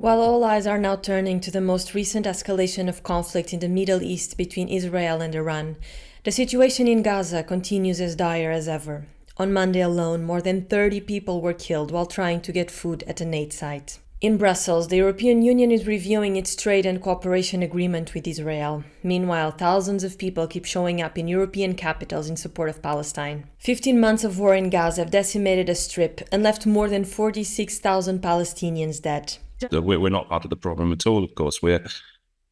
While all eyes are now turning to the most recent escalation of conflict in the Middle East between Israel and Iran, the situation in Gaza continues as dire as ever. On Monday alone, more than 30 people were killed while trying to get food at an aid site. In Brussels, the European Union is reviewing its trade and cooperation agreement with Israel. Meanwhile, thousands of people keep showing up in European capitals in support of Palestine. 15 months of war in Gaza have decimated a strip and left more than 46,000 Palestinians dead. We're not part of the problem at all, of course. We're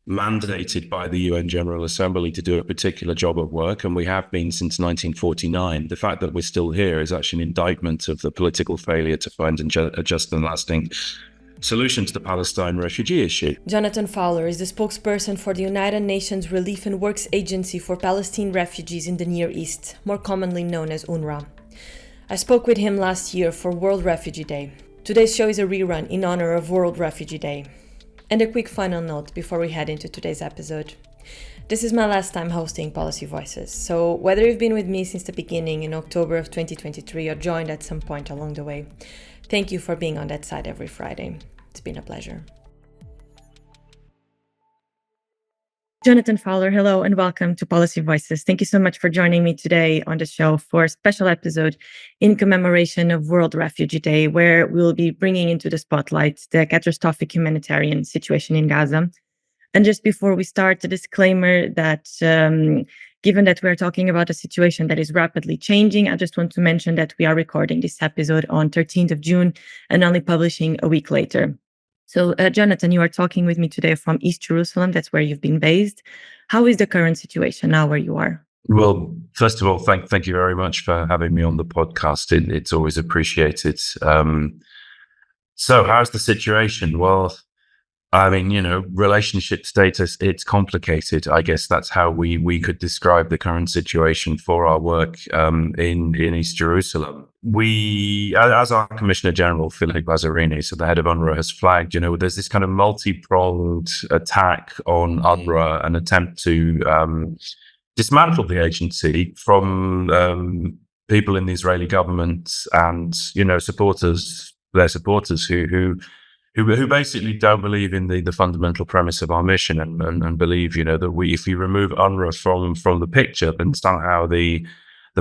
mandated by the UN General Assembly to do a particular job of work, and we have been since 1949. The fact that we're still here is actually an indictment of the political failure to find a just and lasting solution to the Palestine Refugee issue. Jonathan Fowler is the spokesperson for the United Nations Relief and Works Agency for Palestine Refugees in the Near East, more commonly known as UNRWA. I spoke with him last year for World Refugee Day. Today's show is a rerun in honor of World Refugee Day. And a quick final note before we head into today's episode. This is my last time hosting Policy Voices, so whether you've been with me since the beginning in October of 2023 or joined at some point along the way, thank you for being on that side every Friday. It's been a pleasure. Jonathan Fowler, hello and welcome to Policy Voices. Thank you so much for joining me today on the show for a special episode in commemoration of World Refugee Day, where we'll be bringing into the spotlight the catastrophic humanitarian situation in Gaza. And just before we start, a disclaimer that given that we're talking about a situation that is rapidly changing, I just want to mention that we are recording this episode on 13th of June and only publishing a week later. So, Jonathan, you are talking with me today from East Jerusalem. That's where you've been based. How is the current situation now where you are? Well, first of all, thank you very much for having me on the podcast. It's always appreciated. So how's the situation? Well, I mean, relationship status, it's complicated. I guess that's how we could describe the current situation for our work in East Jerusalem. We, as our Commissioner General, Philippe Lazzarini, so the head of UNRWA, has flagged, there's this kind of multi-pronged attack on UNRWA, an attempt to dismantle the agency from people in the Israeli government and, their supporters who basically don't believe in the fundamental premise of our mission and believe, that if you remove UNRWA from the picture, then somehow the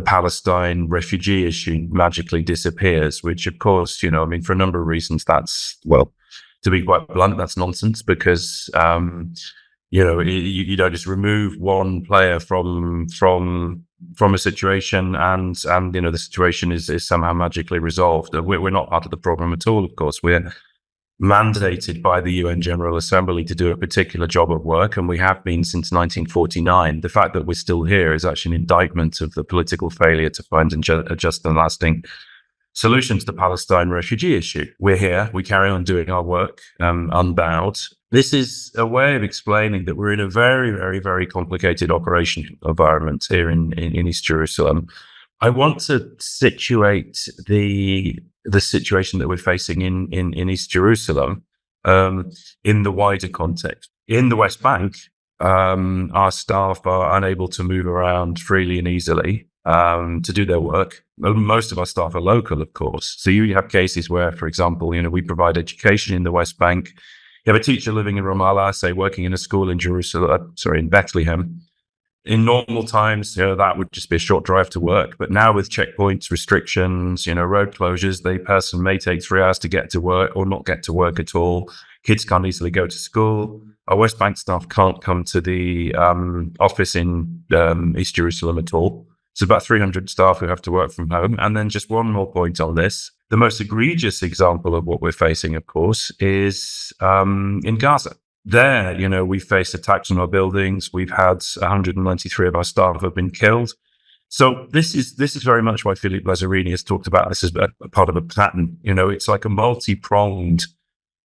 Palestine refugee issue magically disappears, which of course, for a number of reasons, that's, well, to be quite blunt, that's nonsense because, you don't just remove one player from a situation and the situation is somehow magically resolved. We're not part of the problem at all, of course. We're mandated by the UN General Assembly to do a particular job of work, and we have been since 1949. The fact that we're still here is actually an indictment of the political failure to find a just and lasting solution to the Palestine refugee issue. We're here, we carry on doing our work unbowed. This is a way of explaining that we're in a very, very, very complicated operation environment here in East Jerusalem. I want to situate the situation that we're facing in East Jerusalem in the wider context. In the West Bank, our staff are unable to move around freely and easily to do their work. Most of our staff are local, of course. So you have cases where, for example, we provide education in the West Bank. You have a teacher living in Ramallah, say working in a school in in Bethlehem. In normal times, that would just be a short drive to work. But now with checkpoints, restrictions, road closures, the person may take 3 hours to get to work or not get to work at all. Kids can't easily go to school. Our West Bank staff can't come to the office in East Jerusalem at all. So about 300 staff who have to work from home. And then just one more point on this. The most egregious example of what we're facing, of course, is in Gaza. There, we face attacks on our buildings. We've had 193 of our staff have been killed. So this is very much why Philippe Lazzarini has talked about this as a part of a pattern. It's like a multi-pronged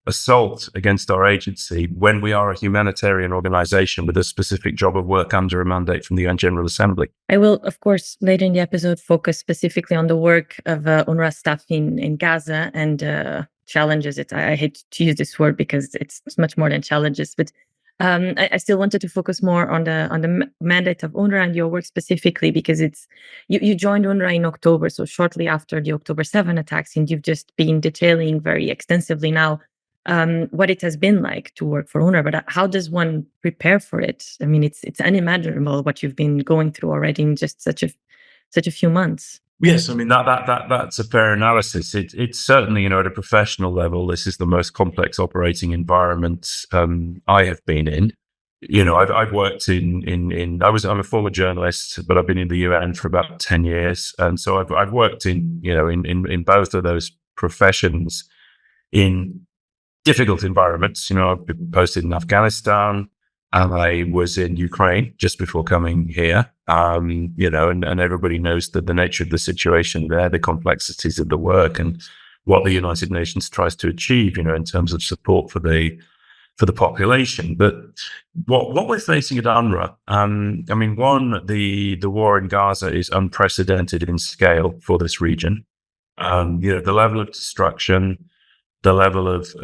assault against our agency when we are a humanitarian organization with a specific job of work under a mandate from the UN General Assembly. I will, of course, later in the episode, focus specifically on the work of UNRWA staff in Gaza and challenges. I hate to use this word because it's much more than challenges, but I still wanted to focus more on the mandate of UNRWA and your work specifically because you joined UNRWA in October, so shortly after the October 7 attacks, and you've just been detailing very extensively now what it has been like to work for UNRWA, but how does one prepare for it? I mean, it's unimaginable what you've been going through already in just such a few months. Yes, I mean that's a fair analysis. It's certainly, at a professional level, this is the most complex operating environment I have been in. I've worked in I'm a former journalist, but I've been in the UN for about 10 years, and so I've worked in both of those professions in difficult environments. I've been posted in Afghanistan, and I was in Ukraine just before coming here. And everybody knows that the nature of the situation there, the complexities of the work, and what the United Nations tries to achieve, in terms of support for the population. But what we're facing at UNRWA, the war in Gaza is unprecedented in scale for this region. The level of destruction, the level of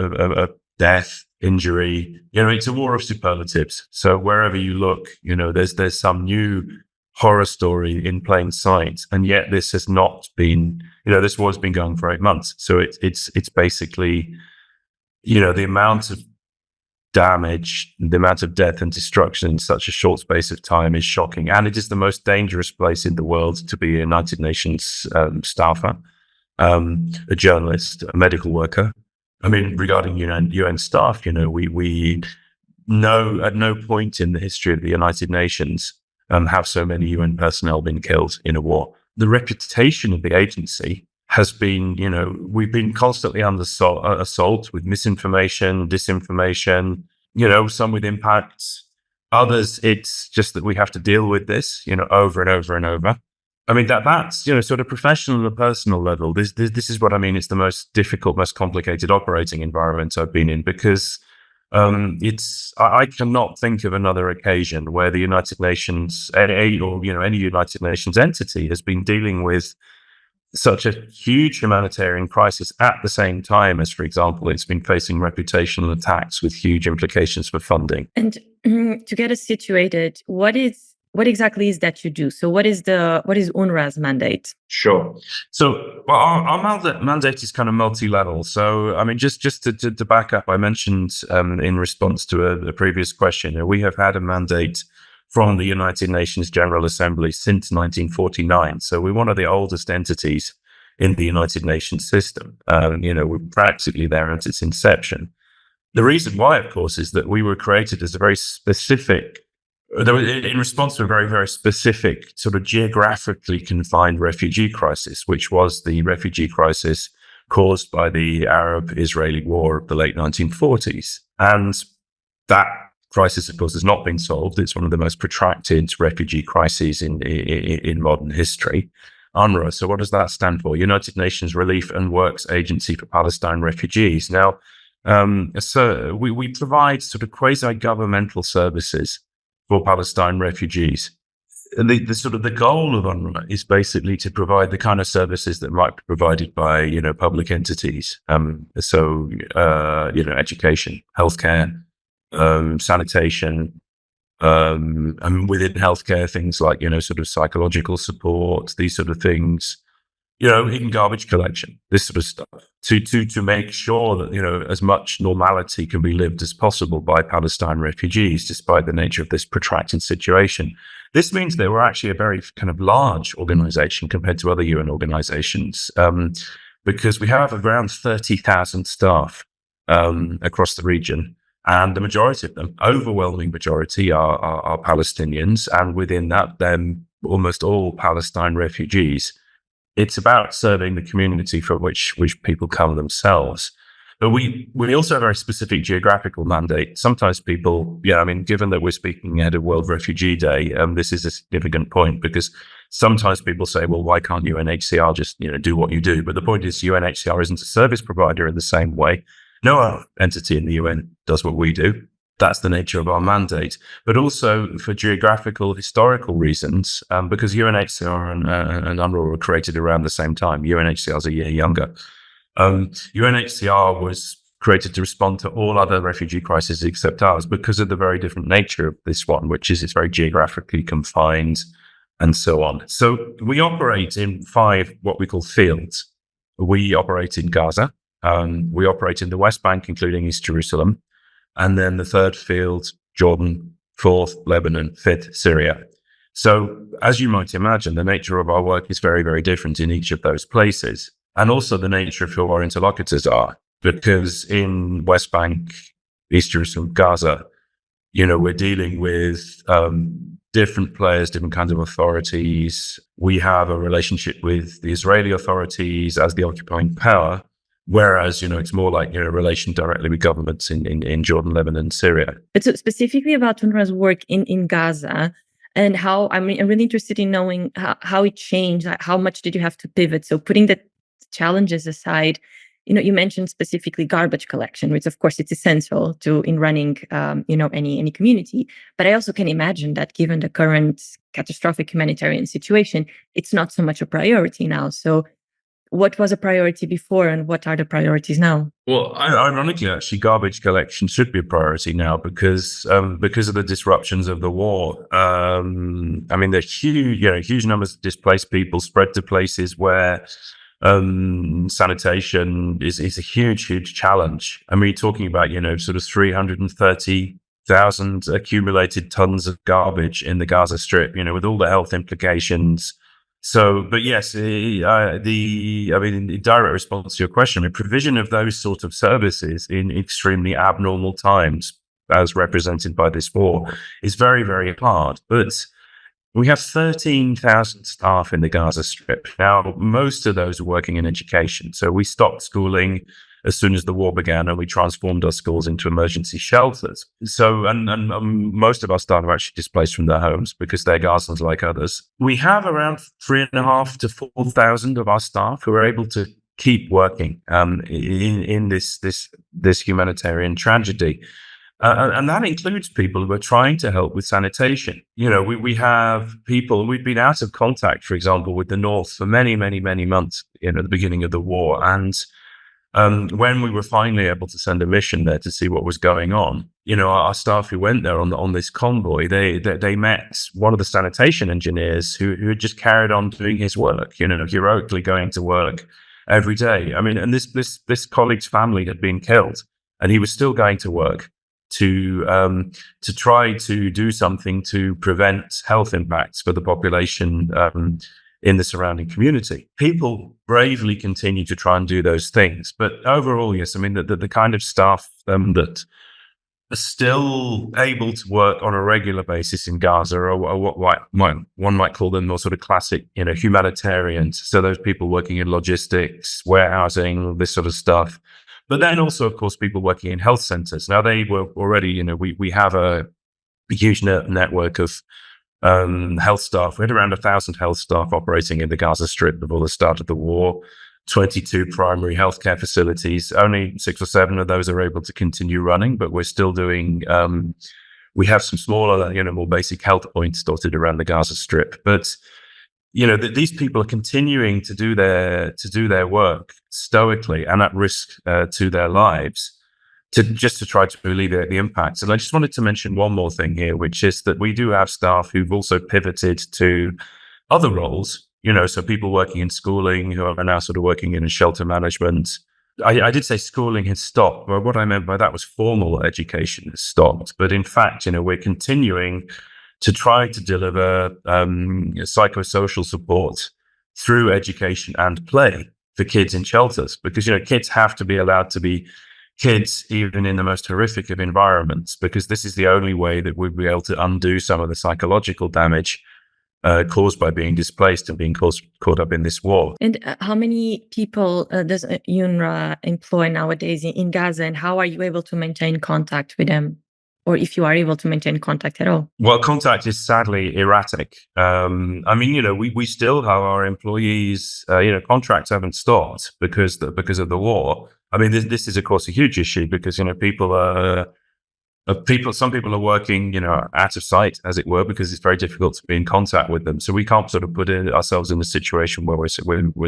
death, injury, it's a war of superlatives. So wherever you look, there's some new horror story in plain sight. And yet this has not been, this war's been going for 8 months. So it's basically, the amount of damage, the amount of death and destruction in such a short space of time is shocking. And it is the most dangerous place in the world to be a United Nations staffer, a journalist, a medical worker. I mean, regarding UN staff, we know at no point in the history of the United Nations have so many UN personnel been killed in a war. The reputation of the agency has been, we've been constantly under assault with misinformation, disinformation, some with impacts. Others, it's just that we have to deal with this, over and over and over. I mean, that's, sort of professional and personal level. This is what I mean. It's the most difficult, most complicated operating environment I've been in, because I cannot think of another occasion where the United Nations, any United Nations entity has been dealing with such a huge humanitarian crisis at the same time as, for example, it's been facing reputational attacks with huge implications for funding. And to get us situated, what exactly is that you do? So what is UNRWA's mandate? Sure. So our mandate is kind of multi-level. So, I mean, just to back up, I mentioned in response to a previous question, we have had a mandate from the United Nations General Assembly since 1949. So we're one of the oldest entities in the United Nations system. We're practically there at its inception. The reason why, of course, is that we were created as a very specific, in response to a very, very specific sort of geographically confined refugee crisis, which was the refugee crisis caused by the Arab-Israeli war of the late 1940s. And that crisis, of course, has not been solved. It's one of the most protracted refugee crises in modern history. UNRWA. So what does that stand for? United Nations Relief and Works Agency for Palestine Refugees. Now, so we provide sort of quasi-governmental services for Palestine refugees. And the goal of UNRWA is basically to provide the kind of services that might be provided by, public entities. Education, healthcare, sanitation, and within healthcare, things like, sort of psychological support, these sort of things, even garbage collection, this sort of stuff, to make sure that, as much normality can be lived as possible by Palestine refugees, despite the nature of this protracted situation. This means that we're actually a very kind of large organization compared to other UN organizations, because we have around 30,000 staff across the region. And the majority of them, overwhelming majority, are Palestinians. And within that, then almost all Palestine refugees. It's about serving the community from which people come themselves. But we also have a very specific geographical mandate. Sometimes people, given that we're speaking at a World Refugee Day, this is a significant point, because sometimes people say, well, why can't UNHCR just, do what you do? But the point is, UNHCR isn't a service provider in the same way. No other entity in the UN does what we do. That's the nature of our mandate. But also for geographical, historical reasons, because UNHCR and UNRWA were created around the same time. UNHCR is a year younger. UNHCR was created to respond to all other refugee crises except ours, because of the very different nature of this one, which is it's very geographically confined and so on. So we operate in 5 what we call fields. We operate in Gaza. We operate in the West Bank, including East Jerusalem. And then the third field, Jordan, fourth, Lebanon, fifth, Syria. So as you might imagine, the nature of our work is very, very different in each of those places. And also the nature of who our interlocutors are, because in West Bank, East Jerusalem, Gaza, we're dealing with different players, different kinds of authorities. We have a relationship with the Israeli authorities as the occupying power, whereas, it's more like, a relation directly with governments in Jordan, Lebanon, Syria. But so specifically about UNRWA's work in Gaza, and how, I'm really interested in knowing how it changed, how much did you have to pivot? So putting the challenges aside, you mentioned specifically garbage collection, which of course it's essential in running, any community. But I also can imagine that given the current catastrophic humanitarian situation, it's not so much a priority now. So what was a priority before and what are the priorities now? Well, ironically, actually, garbage collection should be a priority now because of the disruptions of the war. There's huge numbers of displaced people spread to places where sanitation is a huge challenge. You're talking about, sort of 330,000 accumulated tons of garbage in the Gaza Strip, with all the health implications. So, but yes, in direct response to your question, provision of those sort of services in extremely abnormal times, as represented by this war, is very, very hard. But we have 13,000 staff in the Gaza Strip. Now, most of those are working in education. So we stopped schooling as soon as the war began, and we transformed our schools into emergency shelters. So, and most of our staff are actually displaced from their homes because they're Gazans like others. We have around 3,500 to 4,000 of our staff who are able to keep working in this humanitarian tragedy. And that includes people who are trying to help with sanitation. We have people, we've been out of contact, for example, with the North for many, many, many months, at the beginning of the war. And when we were finally able to send a mission there to see what was going on, our staff who went there on this convoy, they met one of the sanitation engineers who had just carried on doing his work, heroically going to work every day. And this colleague's family had been killed, and he was still going to work to try to do something to prevent health impacts for the population in the surrounding community. People bravely continue to try and do those things. But overall, yes, the kind of staff that are still able to work on a regular basis in Gaza are what one might call them more sort of classic, humanitarians. So those people working in logistics, warehousing, this sort of stuff. But then also, of course, people working in health centers. Now, they were already, we have a huge network of health staff. We had around 1,000 health staff operating in the Gaza Strip before the start of the war, 22 primary healthcare facilities. Only 6 or 7 of those are able to continue running, but we're still doing, we have some smaller, more basic health points dotted around the Gaza Strip. But, these people are continuing to do their work stoically and at risk to their lives, to try to alleviate the impacts. And I just wanted to mention one more thing here, which is that we do have staff who've also pivoted to other roles, so people working in schooling who are now sort of working in shelter management. I did say schooling has stopped, but what I meant by that was formal education has stopped. But in fact, we're continuing to try to deliver psychosocial support through education and play for kids in shelters, because, kids have to be allowed to be kids even in the most horrific of environments, because this is the only way that we'd be able to undo some of the psychological damage caused by being displaced and being caught up in this war. And how many people does UNRWA employ nowadays in Gaza, and how are you able to maintain contact with them? Or if you are able to maintain contact at all? Well, contact is sadly erratic. We still have our employees, contracts haven't stopped because of the war. This is, of course, a huge issue because, some people are working, out of sight, as it were, because it's very difficult to be in contact with them. So we can't sort of put ourselves in a situation where we're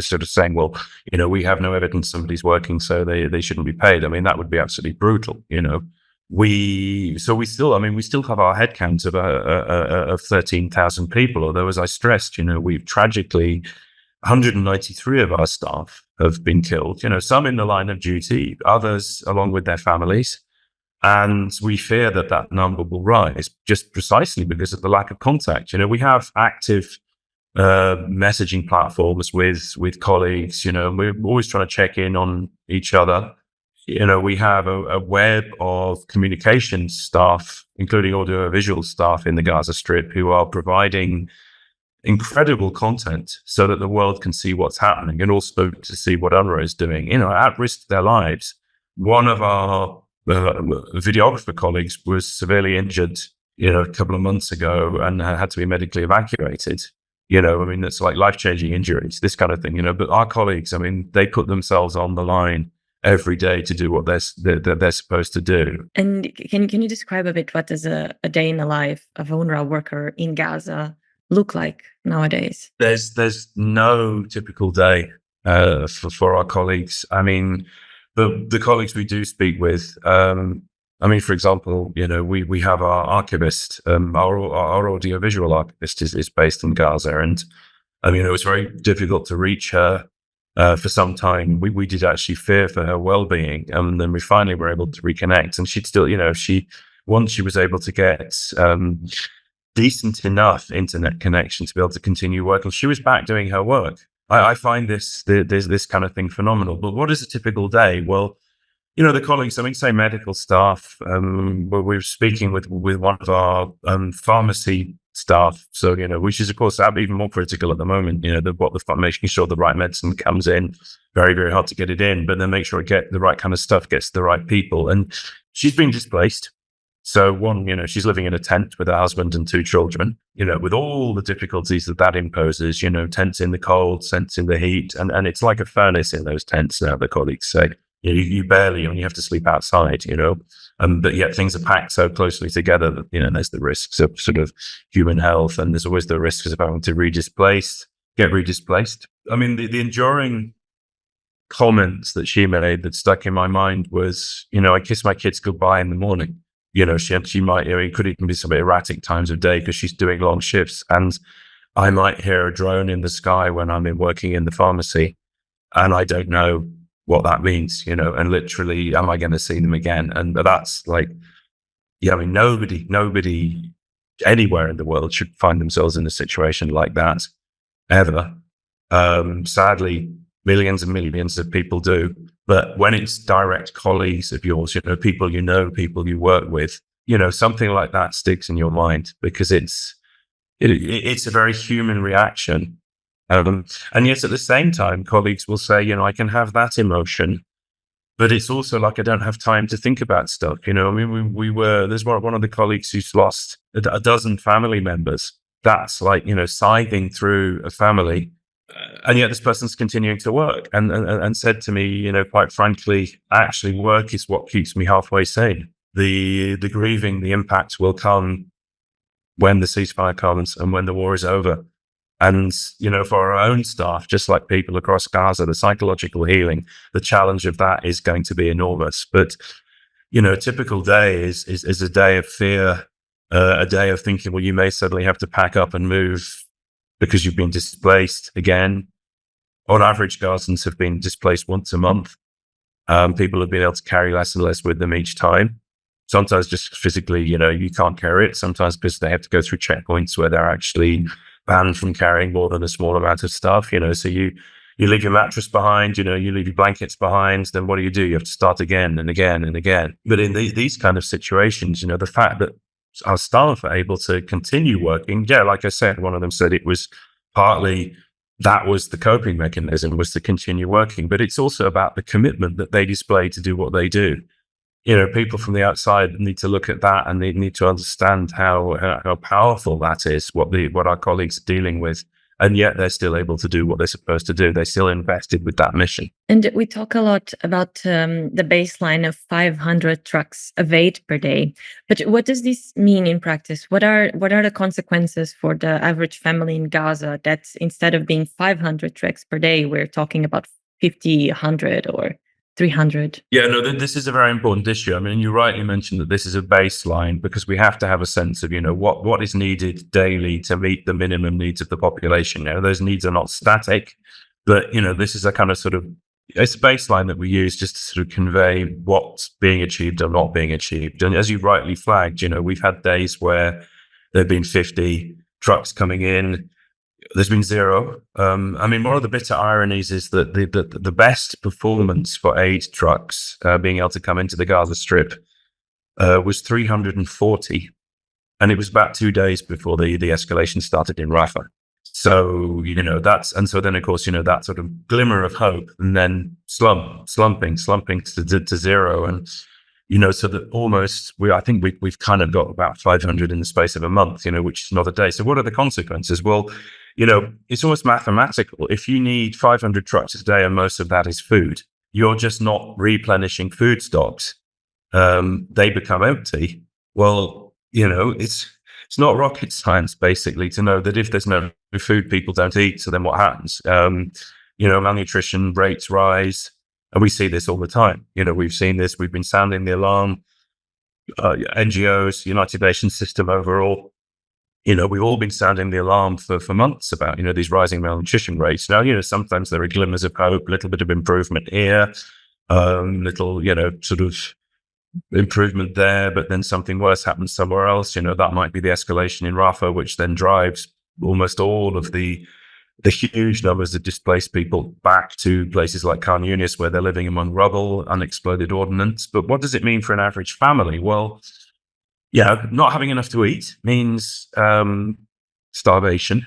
sort of saying, well, we have no evidence somebody's working, so they shouldn't be paid. That would be absolutely brutal, We still have our headcount of 13,000 people, although, as I stressed, we've tragically 193 of our staff have been killed, some in the line of duty, others along with their families. And we fear that that number will rise just precisely because of the lack of contact. We have active messaging platforms with colleagues, we're always trying to check in on each other. We have a web of communications staff, including audio-visual staff in the Gaza Strip, who are providing incredible content so that the world can see what's happening and also to see what UNRWA is doing, at risk to their lives. One of our videographer colleagues was severely injured, a couple of months ago and had to be medically evacuated. It's like life-changing injuries, this kind of thing, but our colleagues, they put themselves on the line every day to do what they're supposed to do. And can you describe a bit what does a day in the life of an UNRWA worker in Gaza look like nowadays? There's no typical day for our colleagues. The colleagues we do speak with, for example, we have our archivist, our audiovisual archivist is based in Gaza. And it was very difficult to reach her for some time. We did actually fear for her well-being. And then we finally were able to reconnect. And she'd still, once she was able to get decent enough internet connection to be able to continue working, she was back doing her work. I find this kind of thing phenomenal. But what is a typical day? Well, the colleagues, say medical staff, we're speaking with one of our pharmacy staff. So, which is, of course, even more critical at the moment, making sure the right medicine comes in, very, very hard to get it in, but then make sure the right kind of stuff gets to the right people. And she's been displaced. So she's living in a tent with her husband and 2 children, with all the difficulties that imposes, tents in the cold, tents in the heat. And it's like a furnace in those tents now, the colleagues say. You barely, you have to sleep outside, but yet things are packed so closely together that, there's the risks of sort of human health. And there's always the risks of having to get redisplaced. The enduring comments that she made that stuck in my mind was, I kiss my kids goodbye in the morning. She might, it could even be some erratic times of day because she's doing long shifts. And I might hear a drone in the sky when I'm working in the pharmacy. And I don't know what that means, and literally, am I going to see them again? And that's like, nobody anywhere in the world should find themselves in a situation like that ever. Sadly, millions and millions of people do. But when it's direct colleagues of yours, people people you work with, something like that sticks in your mind because it's a very human reaction. And yet at the same time, colleagues will say, I can have that emotion, but it's also like I don't have time to think about stuff. There's one of the colleagues who's lost a dozen family members. That's like, scything through a family. And yet this person's continuing to work and said to me, quite frankly, actually work is what keeps me halfway sane. The grieving, the impact will come when the ceasefire comes and when the war is over. And, for our own staff, just like people across Gaza, the psychological healing, the challenge of that is going to be enormous. But, a typical day is a day of fear, a day of thinking, well, you may suddenly have to pack up and move because you've been displaced again. On average, Gazans have been displaced once a month. People have been able to carry less and less with them each time. Sometimes just physically, you can't carry it. Sometimes because they have to go through checkpoints where they're actually banned from carrying more than a small amount of stuff, so you leave your mattress behind, you leave your blankets behind, then what do? You have to start again and again and again. But in these kind of situations, the fact that our staff are able to continue working, like I said, one of them said it was partly that was the coping mechanism, was to continue working, but it's also about the commitment that they display to do what they do. People from the outside need to look at that and they need to understand how powerful that is, what our colleagues are dealing with. And yet they're still able to do what they're supposed to do. They're still invested with that mission. And we talk a lot about the baseline of 500 trucks of aid per day. But what does this mean in practice? What are the consequences for the average family in Gaza that instead of being 500 trucks per day, we're talking about 50, 100 or 300? Yeah, no, this is a very important issue. You rightly mentioned that this is a baseline because we have to have a sense of, what is needed daily to meet the minimum needs of the population. Those needs are not static, but, this is a kind of sort of it's a baseline that we use just to sort of convey what's being achieved or not being achieved. And as you rightly flagged, we've had days where there've been 50 trucks coming in. There's been zero. One of the bitter ironies is that the best performance for aid trucks being able to come into the Gaza Strip was 340, and it was about 2 days before the escalation started in Rafah. So so then of course that sort of glimmer of hope, and then slumping to zero, and so that almost I think we've kind of got about 500 in the space of a month, which is not a day. So what are the consequences? Well, it's almost mathematical. If you need 500 trucks a day and most of that is food, you're just not replenishing food stocks. They become empty. Well, it's not rocket science, basically, to know that if there's no food, people don't eat. So then what happens? Malnutrition rates rise. And we see this all the time. We've seen this. We've been sounding the alarm. NGOs, United Nations system overall. We've all been sounding the alarm for months about, these rising malnutrition rates. Now, sometimes there are glimmers of hope, a little bit of improvement here, little, sort of improvement there, but then something worse happens somewhere else. That might be the escalation in Rafah, which then drives almost all of the huge numbers of displaced people back to places like Khan Yunis, where they're living among rubble, unexploded ordnance. But what does it mean for an average family? Well, not having enough to eat means starvation.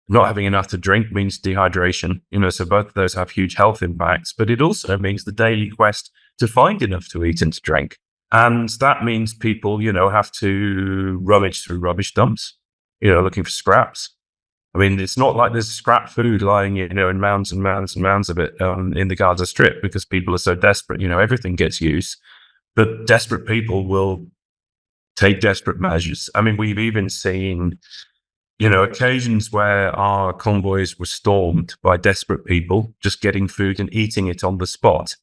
Not having enough to drink means dehydration. So both of those have huge health impacts. But it also means the daily quest to find enough to eat and to drink. And that means people, have to rummage through rubbish dumps, looking for scraps. It's not like there's scrap food lying, in mounds and mounds and mounds of it in the Gaza Strip, because people are so desperate. Everything gets used, but desperate people will take desperate measures. We've even seen, occasions where our convoys were stormed by desperate people just getting food and eating it on the spot.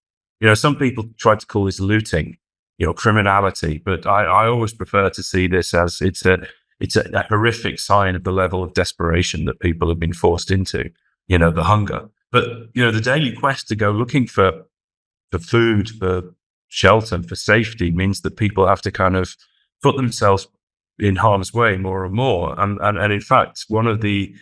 Some people try to call this looting, criminality, but I always prefer to see this as it's a horrific sign of the level of desperation that people have been forced into, the hunger. But, the daily quest to go looking for food, for shelter, for safety means that people have to kind of put themselves in harm's way more and more. And in fact, one of the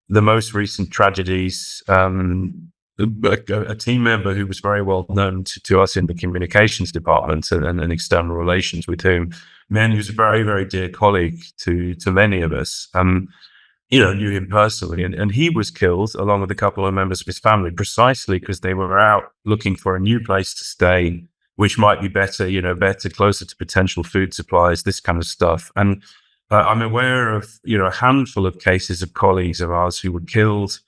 most recent tragedies, a team member who was very well known to us in the communications department and external relations, with whom, who's a very, very dear colleague to many of us, knew him personally. And he was killed along with a couple of members of his family, precisely because they were out looking for a new place to stay, which might be better, closer to potential food supplies, this kind of stuff. And I'm aware of, a handful of cases of colleagues of ours who were killed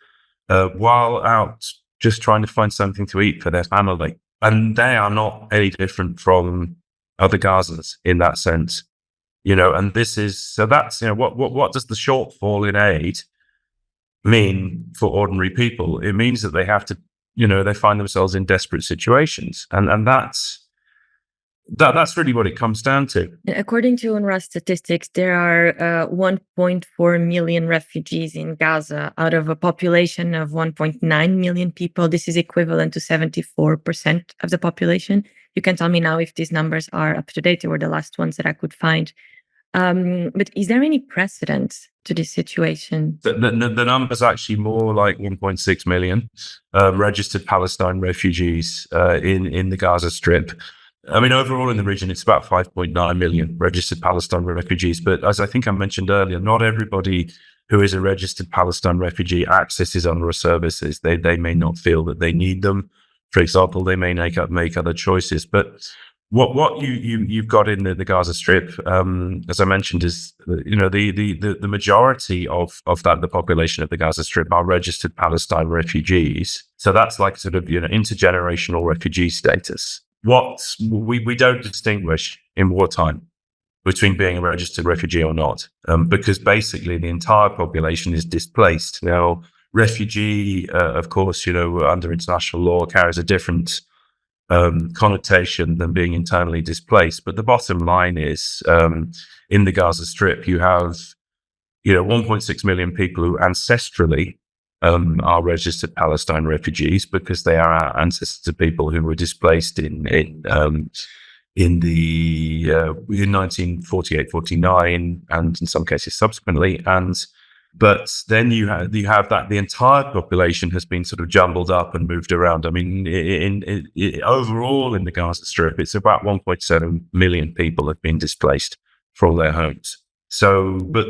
while out just trying to find something to eat for their family. And they are not any different from other Gazans in that sense, and this is, so that's, what does the shortfall in aid mean for ordinary people? It means that they have to, they find themselves in desperate situations. And that's really what it comes down to. According to UNRWA statistics, there are 1.4 million refugees in Gaza out of a population of 1.9 million people. This is equivalent to 74% of the population. You can tell me now if these numbers are up to date. They were the last ones that I could find. But is there any precedent to this situation? The number's actually more like 1.6 million registered Palestine refugees in the Gaza Strip. Overall in the region, it's about 5.9 million registered Palestine refugees. But as I think I mentioned earlier, not everybody who is a registered Palestine refugee accesses UNRWA services. They may not feel that they need them. For example, they may make other choices. But what you've got in the Gaza Strip, as I mentioned, is the majority of that, the population of the Gaza Strip, are registered Palestine refugees. So that's like sort of intergenerational refugee status. What we don't distinguish in wartime between being a registered refugee or not, because basically the entire population is displaced. Now, refugee, of course, under international law carries a different connotation than being internally displaced. But the bottom line is, in the Gaza Strip, you have, 1.6 million people who ancestrally are registered Palestine refugees because they are our ancestors of people who were displaced in 1948, 49, and in some cases subsequently. But then you have that the entire population has been sort of jumbled up and moved around. I mean, overall in the Gaza Strip, it's about 1.7 million people have been displaced from their homes. So, but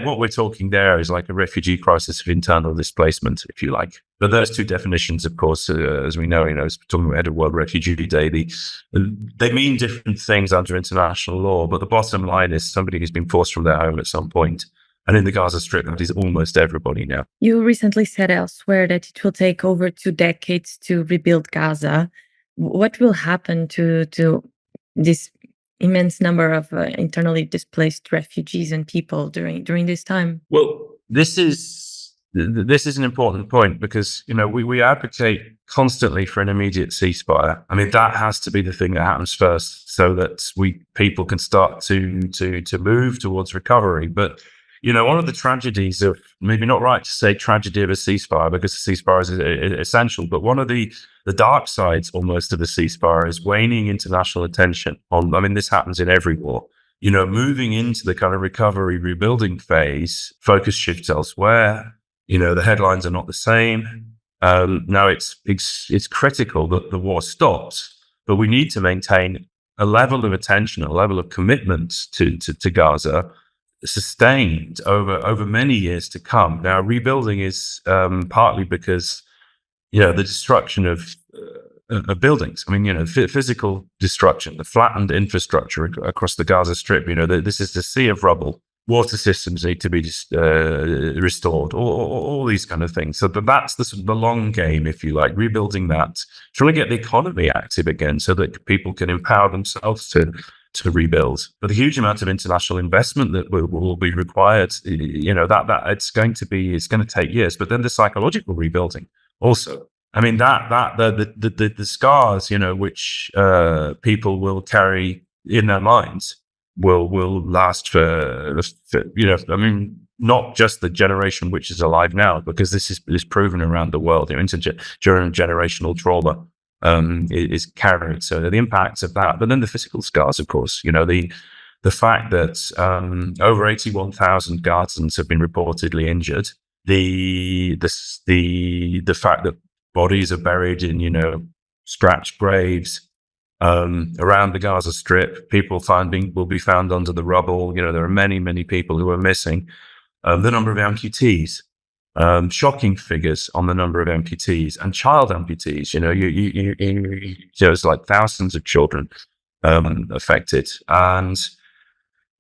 what we're talking there is like a refugee crisis of internal displacement, if you like. But those two definitions, of course, as we know, talking about World Refugee Day, they mean different things under international law. But the bottom line is somebody who's been forced from their home at some point. And in the Gaza Strip, that is almost everybody now. You recently said elsewhere that it will take over 2 decades to rebuild Gaza. What will happen to this immense number of internally displaced refugees and people during this time? Well, this is an important point because we advocate constantly for an immediate ceasefire. I mean, that has to be the thing that happens first, so that people can start to move towards recovery. But one of the tragedies of, maybe not right to say tragedy of a ceasefire because the ceasefire is essential, but one of the dark sides almost of the ceasefire is waning international attention on, I mean, this happens in every war. Moving into the kind of recovery, rebuilding phase, focus shifts elsewhere. The headlines are not the same. Now it's critical that the war stops, but we need to maintain a level of attention, a level of commitment to Gaza, sustained over many years to come. Now, rebuilding is partly because the destruction of buildings. I mean, physical destruction, the flattened infrastructure across the Gaza Strip. This is the sea of rubble. Water systems need to be restored. All these kind of things. So that's the long game, if you like. Rebuilding that, trying to get the economy active again, so that people can empower themselves to rebuild. But the huge amount of international investment that will be required, that it's going to take years. But then the psychological rebuilding also. I mean, the scars, which people will carry in their minds will last for I mean, not just the generation which is alive now, because this is proven around the world. Intergenerational trauma is carried. So the impacts of that, but then the physical scars, of course, the fact that over 81,000 Gazans have been reportedly injured, the fact that bodies are buried in, scratched graves around the Gaza Strip, people will be found under the rubble. There are many, many people who are missing. The number of amputees. Shocking figures on the number of amputees and child amputees. There's like thousands of children affected, and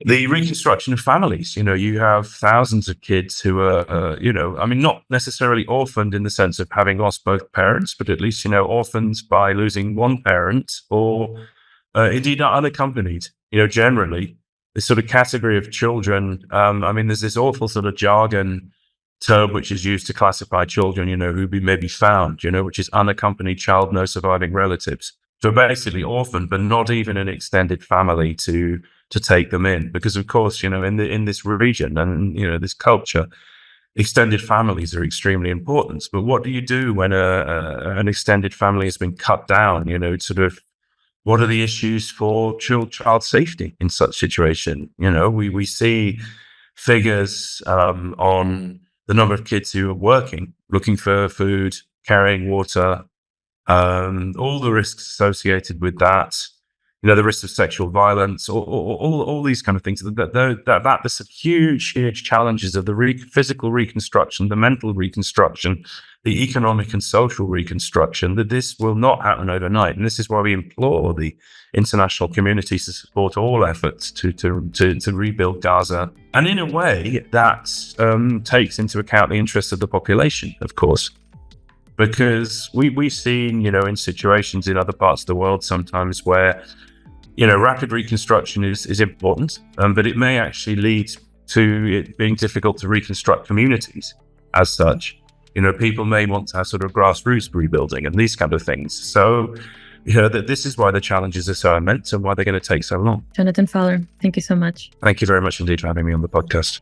the reconstruction of families. You have thousands of kids who are, I mean, not necessarily orphaned in the sense of having lost both parents, but at least, orphaned by losing one parent, or indeed unaccompanied. Generally, this sort of category of children. I mean, there's this awful sort of jargon term which is used to classify children, who may be found, which is unaccompanied child, no surviving relatives. So basically orphaned, but not even an extended family to take them in, because of course, in this region and this culture, extended families are extremely important. But what do you do when an extended family has been cut down? What are the issues for child safety in such situation? We see figures on the number of kids who are working, looking for food, carrying water, all the risks associated with that, the risks of sexual violence, all these kind of things. There's some huge challenges of the physical reconstruction, the mental reconstruction, the economic and social reconstruction, that this will not happen overnight. And this is why we implore the international community to support all efforts to rebuild Gaza. And in a way that takes into account the interests of the population, of course. Because we've seen, in situations in other parts of the world sometimes where, rapid reconstruction is important, but it may actually lead to it being difficult to reconstruct communities as such. People may want to have sort of grassroots rebuilding and these kind of things. So, that this is why the challenges are so immense and why they're going to take so long. Jonathan Fowler, thank you so much. Thank you very much indeed for having me on the podcast.